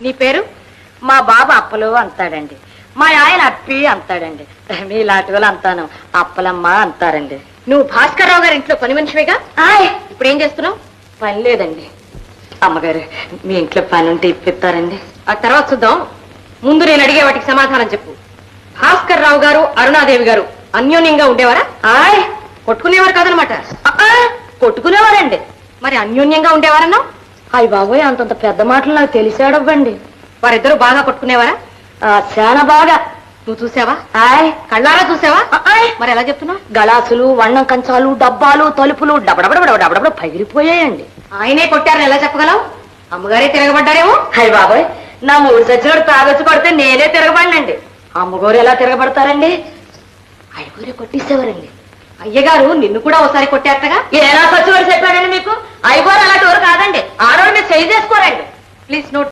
నీ పేరు? మా బాబు అప్పలు అంతాడండి, మా ఆయన అప్పి అంతాడండి, మీలాంటి వాళ్ళు అంతాను అప్పలమ్మ అంటారండి. నువ్వు భాస్కర్ రావు గారి ఇంట్లో పని మనిషివేగా? ఇప్పుడు ఏం చేస్తున్నావు? పని లేదండి. అమ్మగారు, మీ ఇంట్లో పని ఉంటే ఇప్పిస్తారండి. ఆ తర్వాత చూద్దాం. ముందు నేను అడిగే వాటికి సమాధానం చెప్పు. భాస్కర్ రావు గారు, అరుణాదేవి గారు అన్యోన్యంగా ఉండేవారా? కొట్టుకునేవారు కాదనమాట. కొట్టుకునేవారండి. మరి అన్యోన్యంగా ఉండేవారన్నావు? అయ్య బాబోయ్, అంతంత పెద్ద మాటలు నాకు తెలిసాడవ్వండి. వారిద్దరూ బాగా కొట్టుకునేవారా? చాలా బాగా. నువ్వు చూసావా? కళ్ళారా చూసావా? మరి ఎలా చెప్తున్నావు? గలాసులు, వన్నం కంచాలు, డబ్బాలు, తలుపులు డబడబడ పగిలిపోయాయండి. ఆయనే కొట్టారని ఎలా చెప్పగలవు? అమ్మగారే తిరగబడ్డారేమో. అయ్య బాబోయ్, నా మూడు సచ్చినోడు తాగొచ్చి కొడితే నేనే తిరగబడినండి. అమ్మగారు ఎలా తిరగబడతారండి? అయ్యగారే కొట్టేసేవారండి. అయ్యగారు నిన్ను కూడా ఒకసారి కొట్టారటగా? ఎలా సచ్చివాడు చెప్పాడండి మీకు? అయ్యగారు అలాంటి వారు కాదండి, ఆడవాళ్ళు మీరు చేయి చేసుకోరండి. Please note.